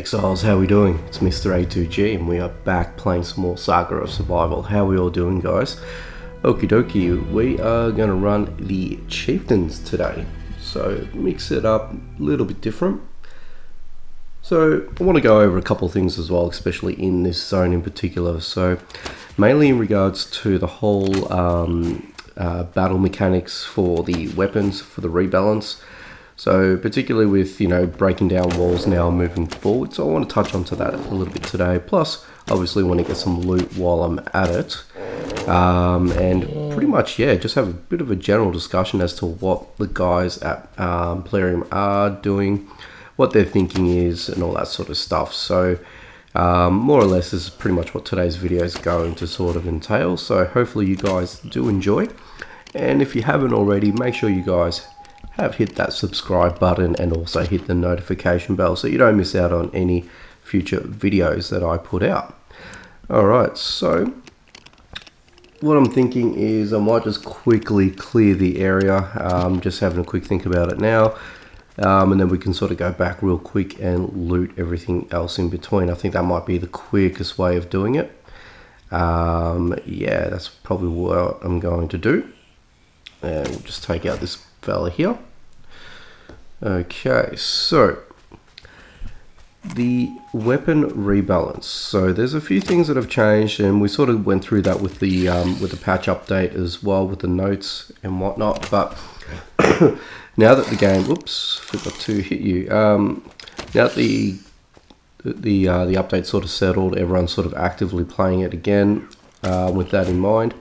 Exiles, how we doing? It's Mr. A2G and we are back playing some more Saga of Survival. How we all doing, guys? Okie dokie, we are going to run the Chieftains today. So mix it up a little bit different. So I want to go over a couple of things as well, especially in this zone in particular. So mainly in regards to the whole battle mechanics for the weapons, for the rebalance. So particularly with, breaking down walls now moving forward. So I want to touch onto that a little bit today. Plus, obviously want to get some loot while I'm at it. And pretty much, just have a bit of a general discussion as to what the guys at Plarium are doing, what their thinking is, and all that sort of stuff. So more or less, this is pretty much what today's video is going to sort of entail. So hopefully you guys do enjoy. And if you haven't already, make sure you guys have hit that subscribe button and also hit the notification bell so you don't miss out on any future videos that I put out. Alright, so what I'm thinking is I might just quickly clear the area. Just having a quick think about it now. And then we can sort of go back real quick and loot everything else in between. I think that might be the quickest way of doing it. Yeah, that's probably what I'm going to do. And we'll just take out this fella here. Okay, so the weapon rebalance. So there's a few things that have changed, and we sort of went through that with the patch update as well, with the notes and whatnot. But now that the game, oops, forgot to hit you. Now that the update sort of settled, everyone's sort of actively playing it again. With that in mind,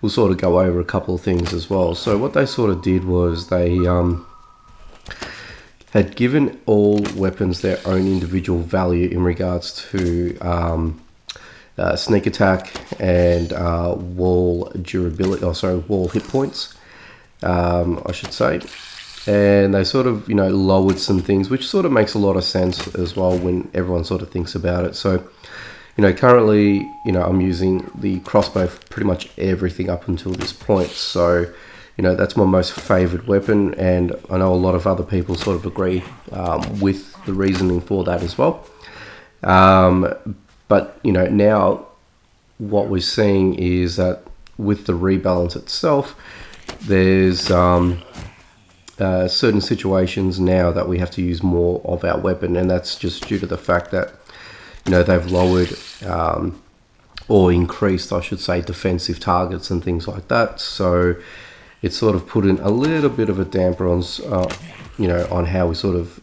we'll sort of go over a couple of things as well. So what they sort of did was they had given all weapons their own individual value in regards to sneak attack and wall durability, wall hit points, I should say. And they sort of, lowered some things, which sort of makes a lot of sense as well when everyone sort of thinks about it. So, currently, I'm using the crossbow for pretty much everything up until this point. So, that's my most favored weapon, and I know a lot of other people sort of agree with the reasoning for that as well. But, now what we're seeing is that with the rebalance itself, there's certain situations now that we have to use more of our weapon, and that's just due to the fact that they've lowered or increased, I should say, defensive targets and things like that. So it's sort of put in a little bit of a damper on, on how we sort of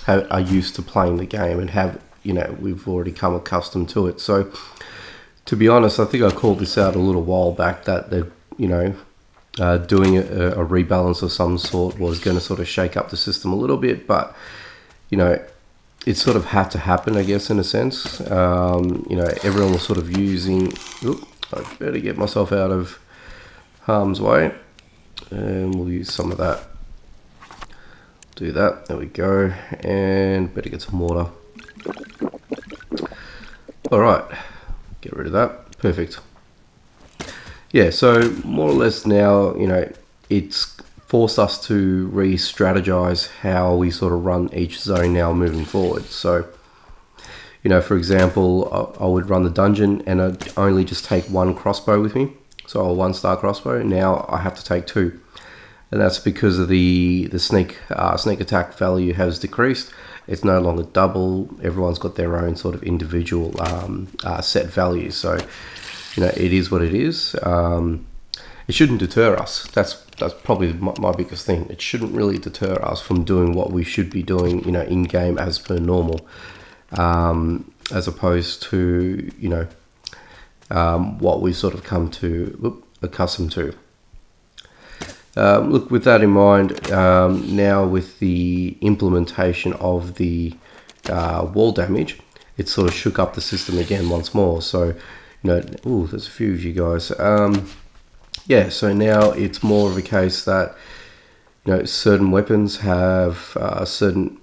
are used to playing the game and have, we've already come accustomed to it. So to be honest, I think I called this out a little while back that they're, doing a rebalance of some sort was going to sort of shake up the system a little bit, but, it sort of had to happen, I guess, in a sense. Everyone was sort of using, I better get myself out of harm's way, and we'll use some of that. Do that, there we go, and better get some water. Alright, get rid of that, perfect. Yeah, so more or less now, it's forced us to re-strategize how we sort of run each zone now moving forward. So, for example, I would run the dungeon and I'd only just take one crossbow with me. So a 1-star crossbow. Now I have to take 2. And that's because of the sneak attack value has decreased. It's no longer double. Everyone's got their own sort of individual set values. So, it is what it is. It shouldn't deter us. That's probably my biggest thing. It shouldn't really deter us from doing what we should be doing, in game as per normal, as opposed to what we sort of come to accustomed to. Look, with that in mind, now with the implementation of the wall damage, it sort of shook up the system again once more. So, there's a few of you guys. Yeah, so now it's more of a case that certain weapons have certain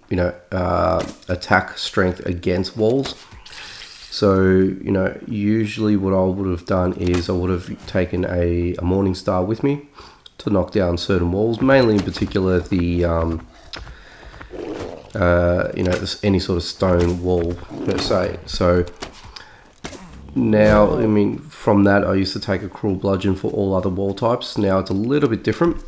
attack strength against walls. So usually what I would have done is I would have taken a Morning Star with me to knock down certain walls, mainly in particular the you know, any sort of stone wall per se. So now, I mean, from that I used to take a cruel bludgeon for all other wall types. Now it's a little bit different.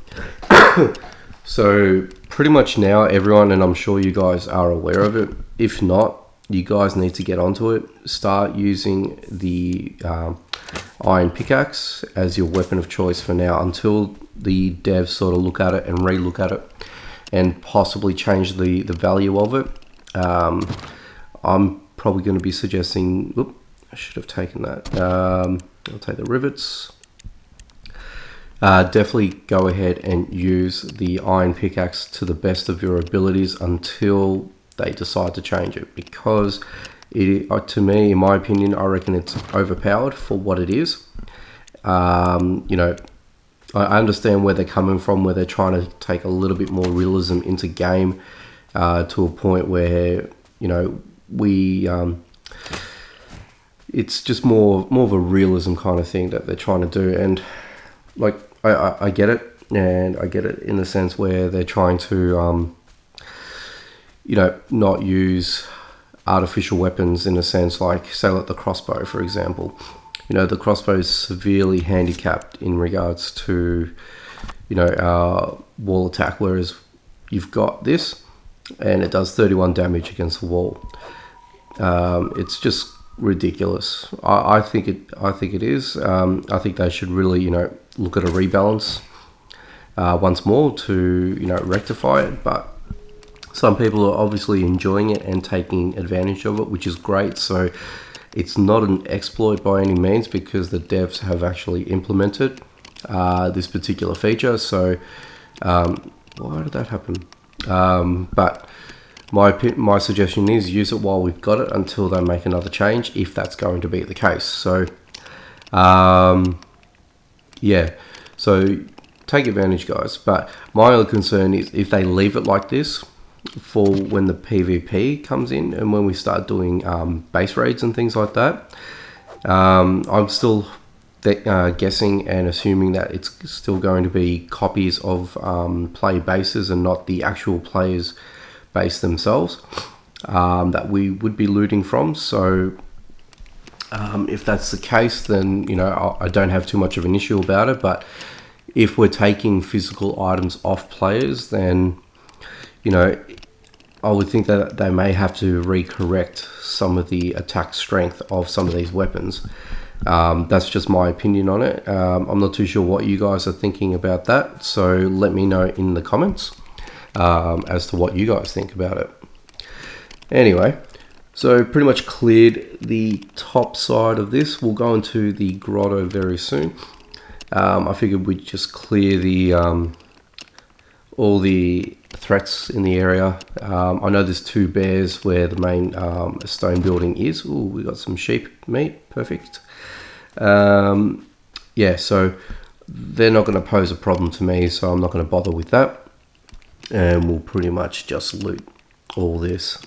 So pretty much now everyone, and I'm sure you guys are aware of it, if not, you guys need to get onto it. Start using the iron pickaxe as your weapon of choice for now, until the devs sort of look at it and re-look at it and possibly change the value of it. I'm probably going to be suggesting, whoop, I should have taken that. I'll take the rivets. Definitely go ahead and use the iron pickaxe to the best of your abilities until they decide to change it, because to me, in my opinion, I reckon it's overpowered for what it is. You know, I understand where they're coming from, where they're trying to take a little bit more realism into game, to a point where, you know, it's just more of a realism kind of thing that they're trying to do. And like, I get it, and I get it in the sense where they're trying to you know, not use artificial weapons, in a sense, like say like the crossbow, for example. You know, the crossbow is severely handicapped in regards to, you know, wall attack, whereas you've got this and it does 31 damage against the wall. It's just ridiculous. I think it is. I think they should really, you know, look at a rebalance once more to, you know, rectify it. But some people are obviously enjoying it and taking advantage of it, which is great. So it's not an exploit by any means, because the devs have actually implemented this particular feature. So why did that happen? But my suggestion is use it while we've got it until they make another change, if that's going to be the case. So yeah, so take advantage, guys. But my only concern is if they leave it like this for when the PvP comes in and when we start doing base raids and things like that. I'm still guessing and assuming that it's still going to be copies of player bases and not the actual players' base themselves that we would be looting from. So if that's the case, then, you know, I don't have too much of an issue about it. But if we're taking physical items off players, then, you know, I would think that they may have to recorrect some of the attack strength of some of these weapons. That's just my opinion on it. I'm not too sure what you guys are thinking about that, so let me know in the comments as to what you guys think about it. Anyway, so pretty much cleared the top side of this. We'll go into the grotto very soon. I figured we'd just clear the all the threats in the area. I know there's 2 bears where the main stone building is. Ooh, we got some sheep meat, perfect. Yeah, so they're not going to pose a problem to me, so I'm not going to bother with that. And we'll pretty much just loot all this.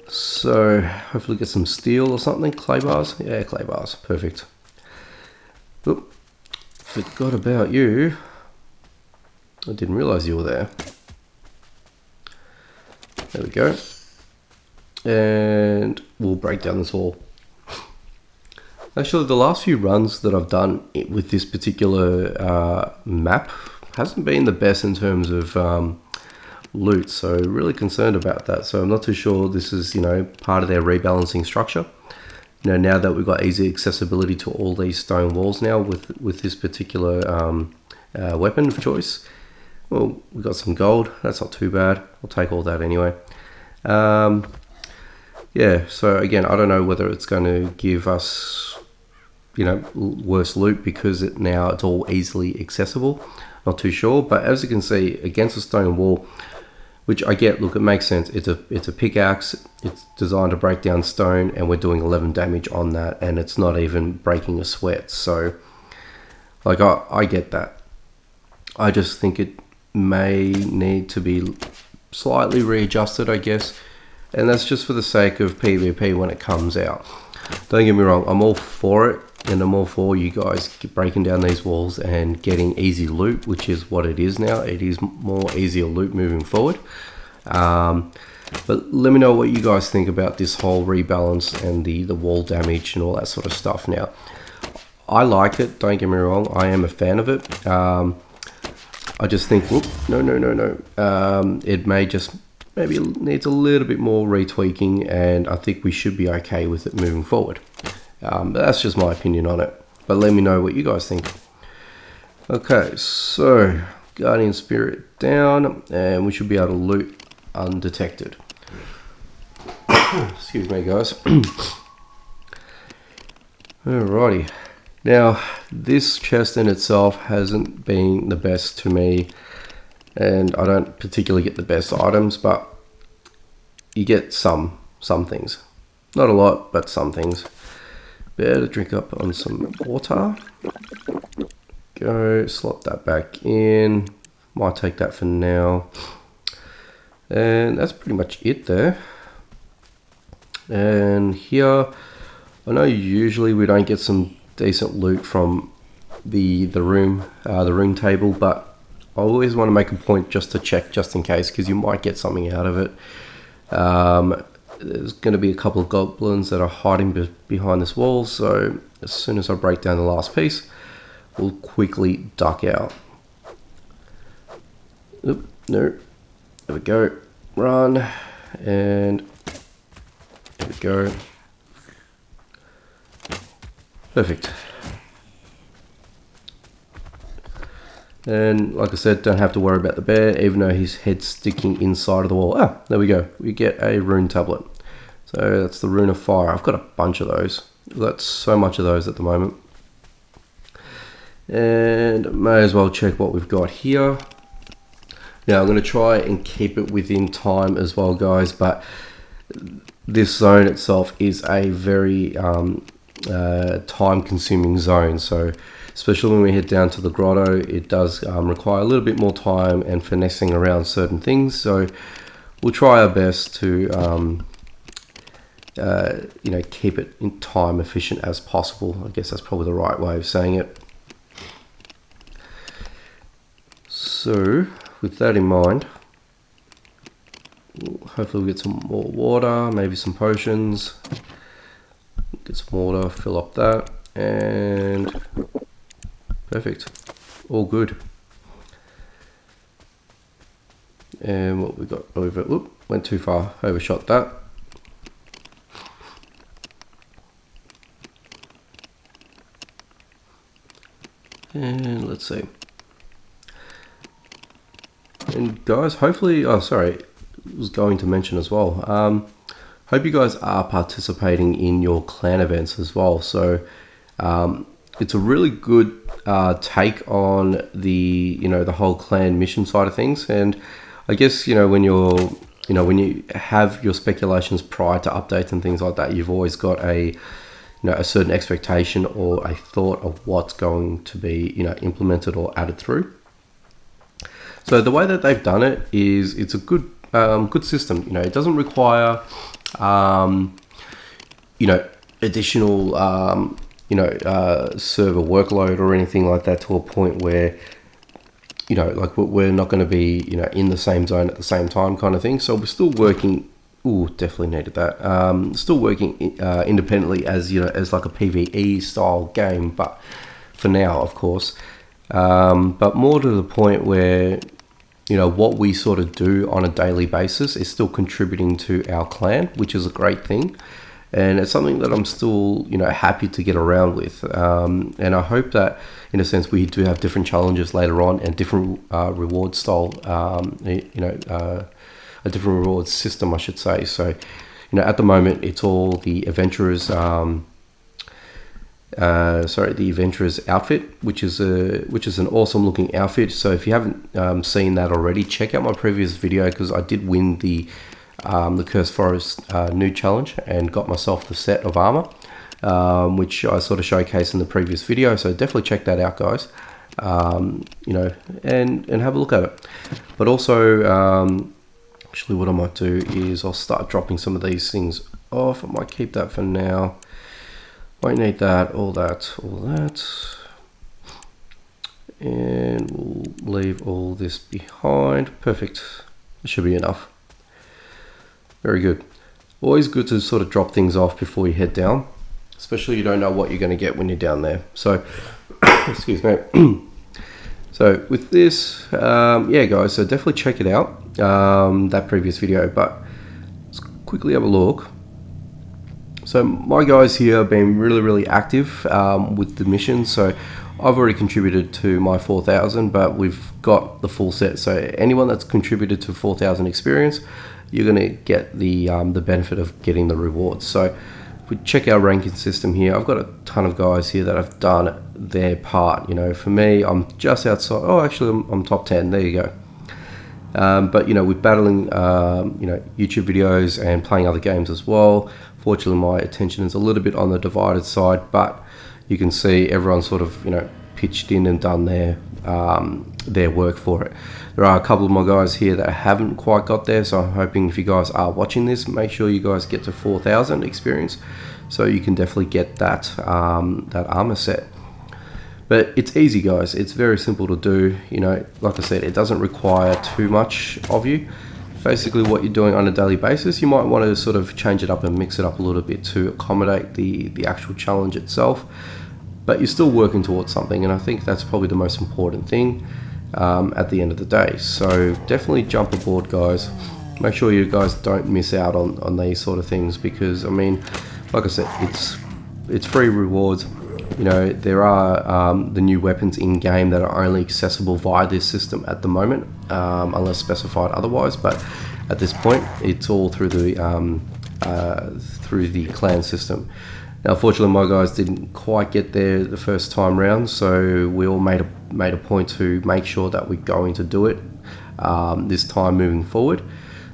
So hopefully get some steel or something. Clay bars, yeah, clay bars, perfect. Oop, forgot about you. I didn't realize you were there. There we go. And we'll break down this wall. Actually, the last few runs that I've done with this particular map hasn't been the best in terms of loot, so really concerned about that. So I'm not too sure this is, you know, part of their rebalancing structure. You know, now that we've got easy accessibility to all these stone walls now with this particular weapon of choice. Well, we got some gold. That's not too bad. I'll take all that anyway. Yeah, so again, I don't know whether it's going to give us, you know, worse loot because now it's all easily accessible. Not too sure, but as you can see, against a stone wall, which I get, look, it makes sense. It's a pickaxe. It's designed to break down stone, and we're doing 11 damage on that, and it's not even breaking a sweat. So, like, I get that. I just think it may need to be slightly readjusted, I guess, and that's just for the sake of PvP when it comes out. Don't get me wrong, I'm all for it, and I'm all for you guys breaking down these walls and getting easy loot, which is what it is now. It is more easier loot moving forward. But let me know what you guys think about this whole rebalance and the wall damage and all that sort of stuff. Now, I like it, don't get me wrong, I am a fan of it. I just think, whoop, no. It maybe needs a little bit more retweaking, and I think we should be okay with it moving forward. But that's just my opinion on it. But let me know what you guys think. Okay, so Guardian Spirit down, and we should be able to loot undetected. Excuse me, guys. Alrighty. Now, this chest in itself hasn't been the best to me, and I don't particularly get the best items, but you get some things. Not a lot, but some things. Better drink up on some water. Go, slot that back in. Might take that for now. And that's pretty much it there. And here, I know usually we don't get some decent loot from the room table, but I always want to make a point just to check, just in case, because you might get something out of it. There's going to be a couple of goblins that are hiding behind this wall, so as soon as I break down the last piece, we'll quickly duck out. Oop, no, there we go, run, and there we go. Perfect. And like I said, don't have to worry about the bear, even though his head's sticking inside of the wall. Ah, there we go. We get a rune tablet. So that's the rune of fire. I've got a bunch of those. I've got so much of those at the moment. And may as well check what we've got here. Now I'm going to try and keep it within time as well, guys, but this zone itself is a very time-consuming zone, so especially when we head down to the grotto, it does require a little bit more time and finessing around certain things. So we'll try our best to keep it in time efficient as possible. I guess that's probably the right way of saying it. So with that in mind, hopefully we'll get some more water, maybe some potions. Get some water, fill up that, and perfect. All good. And what we got over, went too far, overshot that. And let's see. And guys, hopefully, oh sorry, I was going to mention as well. Hope you guys are participating in your clan events as well. So it's a really good take on the the whole clan mission side of things. And I guess when you have your speculations prior to updates and things like that, you've always got a certain expectation or a thought of what's going to be implemented or added through. So the way that they've done it is it's a good system. It doesn't require additional server workload or anything like that, to a point where like we're not going to be in the same zone at the same time, kind of thing. So we're still working. Ooh, definitely needed that. Still working independently as as like a PvE style game, but for now, of course. But more to the point where what we sort of do on a daily basis is still contributing to our clan, which is a great thing. And it's something that I'm still, happy to get around with. And I hope that, in a sense, we do have different challenges later on and different reward style, a different reward system, I should say. So, at the moment, it's all the adventurers, the adventurer's outfit, which is an awesome looking outfit. So if you haven't seen that already, check out my previous video, because I did win the Cursed Forest new challenge and got myself the set of armor, which I sort of showcased in the previous video. So definitely check that out, guys. And have a look at it. But also, actually, what I might do is I'll start dropping some of these things off. I might keep that for now. Won't need that, all that. And we'll leave all this behind. Perfect. It should be enough. Very good. Always good to sort of drop things off before you head down, especially you don't know what you're going to get when you're down there. So, excuse me. So with this, yeah guys, so definitely check it out, that previous video, but let's quickly have a look. So my guys here have been really active with the mission. So I've already contributed to my 4,000, but we've got the full set. So anyone that's contributed to 4,000 experience, you're going to get the benefit of getting the rewards. So if we check our ranking system here, I've got a ton of guys here that have done their part. You know, for me, I'm just outside. Oh, actually, I'm top 10. There you go. But you know, with battling, you know, YouTube videos and playing other games as well. Fortunately, my attention is a little bit on the divided side, but you can see everyone sort of, you know, pitched in and done their work for it. There are a couple of my guys here that haven't quite got there, so I'm hoping if you guys are watching this, make sure you guys get to 4,000 experience, so you can definitely get that that armor set. But it's easy, guys. It's very simple to do. You know, like I said, it doesn't require too much of you. Basically, what you're doing on a daily basis, you might want to sort of change it up and mix it up a little bit to accommodate the actual challenge itself. But you're still working towards something, and I think that's probably the most important thing at the end of the day. So definitely jump aboard, guys. Make sure you guys don't miss out on these sort of things, because I mean, like I said, it's free rewards. You know, there are the new weapons in game that are only accessible via this system at the moment, unless specified otherwise. But at this point, it's all through the clan system. Now, fortunately, my guys didn't quite get there the first time round, so we all made a point to make sure that we're going to do it this time moving forward,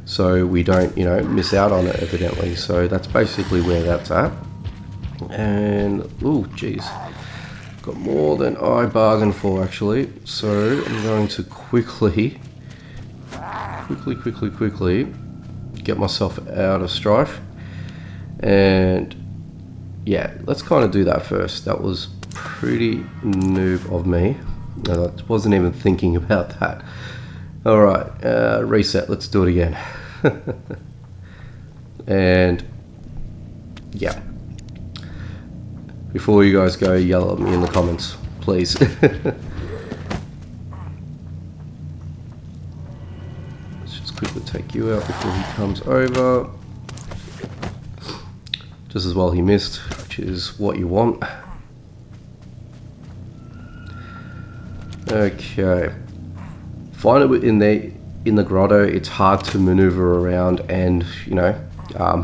so we don't, you know, miss out on it evidently. So that's basically where that's at. And oh, geez, got more than I bargained for actually. So I'm going to quickly get myself out of strife, and yeah, let's kind of do that first. That was pretty noob of me. I wasn't even thinking about that. All right, reset. Let's do it again. And yeah, before you guys go yell at me in the comments, please. Let's just quickly take you out before he comes over. Just as well he missed, which is what you want. Okay. Find it in the grotto. It's hard to maneuver around and, you know,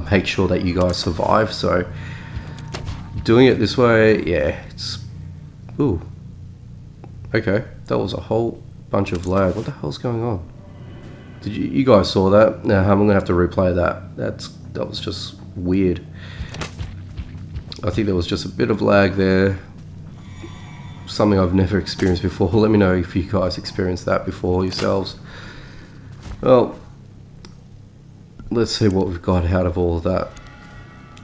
make sure that you guys survive. So doing it this way, yeah, it's ooh. Okay, that was a whole bunch of lag. What the hell's going on? Did you guys saw that? Now I'm gonna have to replay that. That was just weird. I think there was just a bit of lag there. Something I've never experienced before. Let me know if you guys experienced that before yourselves. Well, let's see what we've got out of all of that.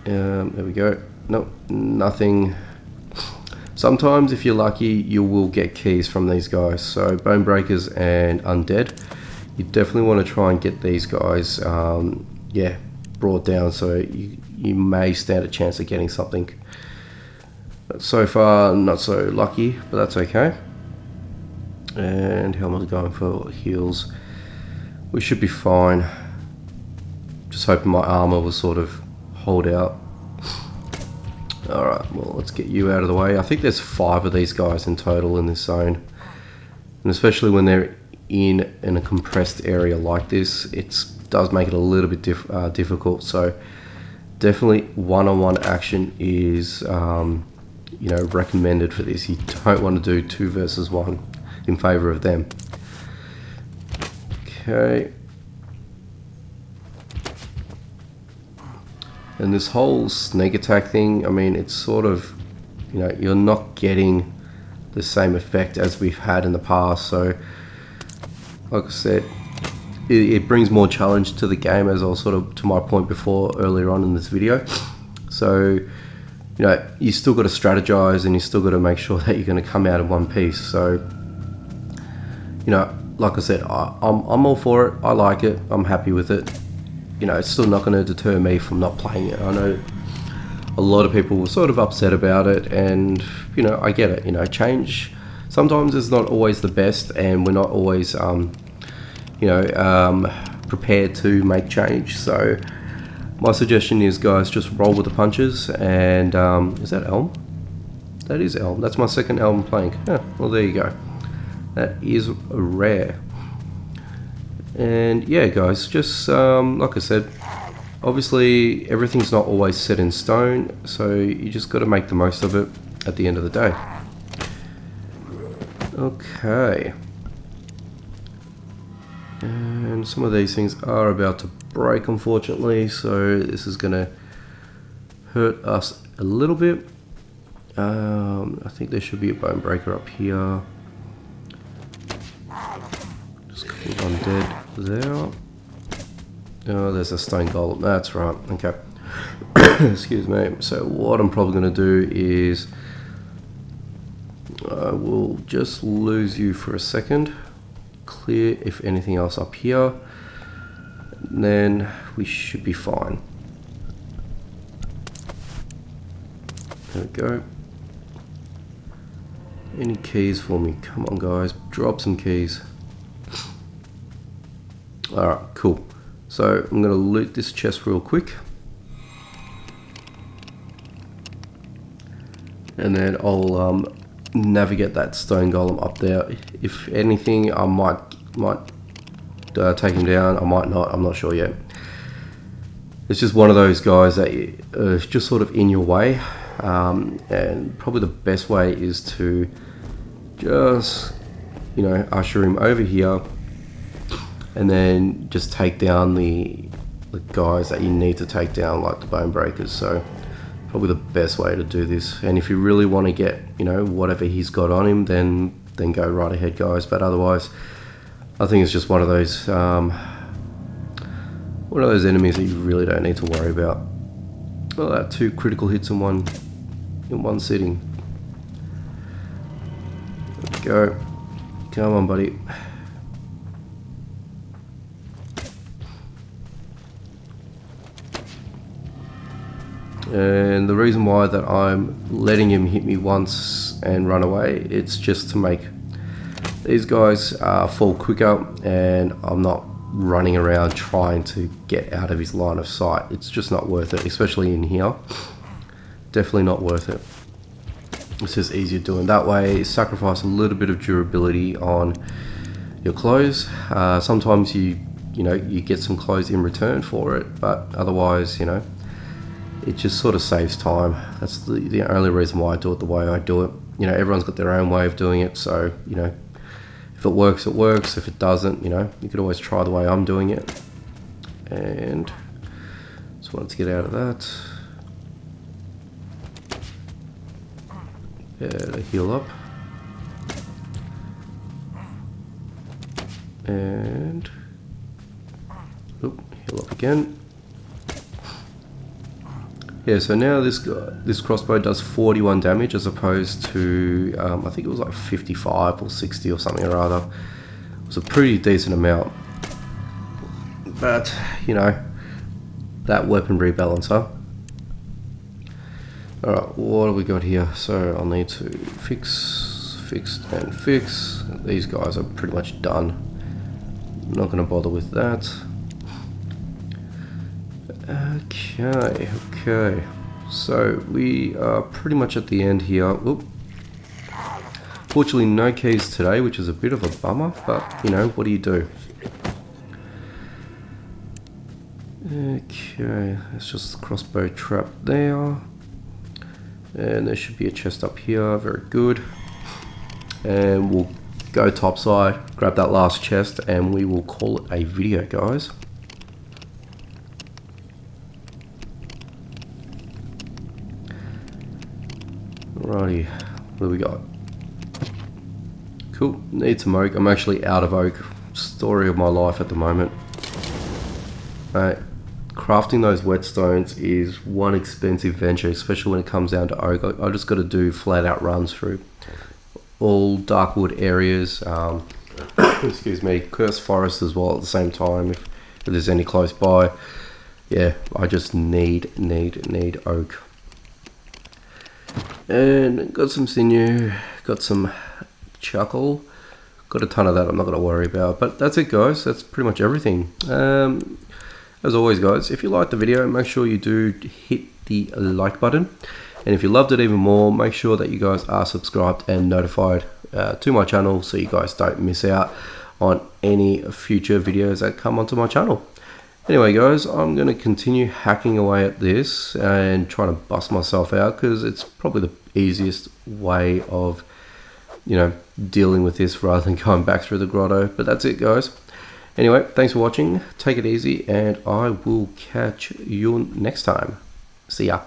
There we go. Nope, nothing. Sometimes if you're lucky, you will get keys from these guys. So bone breakers and undead, you definitely want to try and get these guys yeah, brought down, so you may stand a chance of getting something. But so far not so lucky, but that's okay. And how am I going for heals? We should be fine. Just hoping my armor will sort of hold out. Alright, well, let's get you out of the way. I think there's 5 of these guys in total in this zone. And especially when they're in a compressed area like this, it does make it a little bit difficult. So definitely one-on-one action is you know, recommended for this. You don't want to do 2 versus 1 in favor of them. Okay. And this whole snake attack thing, I mean, it's sort of, you know, you're not getting the same effect as we've had in the past. So like I said, it brings more challenge to the game, as I was sort of to my point before earlier on in this video. So, you know, you still got to strategize, and you still got to make sure that you're going to come out in one piece. So, you know, like I said, I'm all for it. I like it. I'm happy with it. you know, it's still not going to deter me from not playing it. I know a lot of people were sort of upset about it, and you know, I get it. You know, change sometimes is not always the best, and we're not always prepared to make change. So my suggestion is, guys, just roll with the punches. And is that Elm? That is Elm. That's my second Elm playing. Yeah, well, there you go. That is rare. And yeah, guys, just like I said, obviously everything's not always set in stone, so you just got to make the most of it at the end of the day. Okay. And some of these things are about to break, unfortunately, so this is going to hurt us a little bit. I think there should be a bone breaker up here. Just click undead there. Oh, there's a stone golem. That's right. Okay. Excuse me. So what I'm probably going to do is I will just lose you for a second. Clear if anything else up here. And then we should be fine. There we go. Any keys for me? Come on, guys. Drop some keys. Alright, cool. So I'm going to loot this chest real quick. And then I'll navigate that stone golem up there. If anything, I might take him down. I might not. I'm not sure yet. It's just one of those guys that is just sort of in your way. And probably the best way is to just, you know, usher him over here. And then just take down the guys that you need to take down, like the bone breakers. So probably the best way to do this. And if you really want to get, you know, whatever he's got on him, then go right ahead, guys. But otherwise, I think it's just one of those enemies that you really don't need to worry about. Well, that 2 critical hits in one sitting. There we go. Come on, buddy. And the reason why that I'm letting him hit me once and run away, it's just to make these guys fall quicker, and I'm not running around trying to get out of his line of sight. It's just not worth it, especially in here. Definitely not worth it. It's just easier doing that way. Sacrifice a little bit of durability on your clothes. Sometimes you get some clothes in return for it, but otherwise, you know, it just sort of saves time. That's the only reason why I do it the way I do it. You know, everyone's got their own way of doing it, so, you know, if it works, it works. If it doesn't, you know, you could always try the way I'm doing it. And just wanted to get out of that. Better heal up. And heal up again. Yeah, so now this crossbow does 41 damage as opposed to, I think it was like 55 or 60 or something or other. It was a pretty decent amount. But, you know, that weapon rebalancer. Alright, what have we got here? So I'll need to fix, and fix. These guys are pretty much done. I'm not going to bother with that. Okay, so we are pretty much at the end here. Oop. Fortunately, no keys today, which is a bit of a bummer, but you know, what do you do? Okay, that's just the crossbow trap there. And there should be a chest up here, very good. And we'll go topside, grab that last chest, and we will call it a video, guys. Alrighty, what do we got? Cool, need some oak. I'm actually out of oak. Story of my life at the moment. Crafting those whetstones is one expensive venture, especially when it comes down to oak. I just got to do flat out runs through all darkwood areas. Excuse me, cursed forest as well at the same time if there's any close by. yeah, I just need oak. And got some sinew, got some charcoal, got a ton of that I'm not going to worry about. But that's it, guys. That's pretty much everything. As always, guys, if you liked the video, make sure you do hit the like button. And if you loved it even more, make sure that you guys are subscribed and notified to my channel so you guys don't miss out on any future videos that come onto my channel. Anyway, guys, I'm going to continue hacking away at this and trying to bust myself out because it's probably the easiest way of, you know, dealing with this rather than going back through the grotto. But that's it, guys. Anyway, thanks for watching. Take it easy, and I will catch you next time. See ya.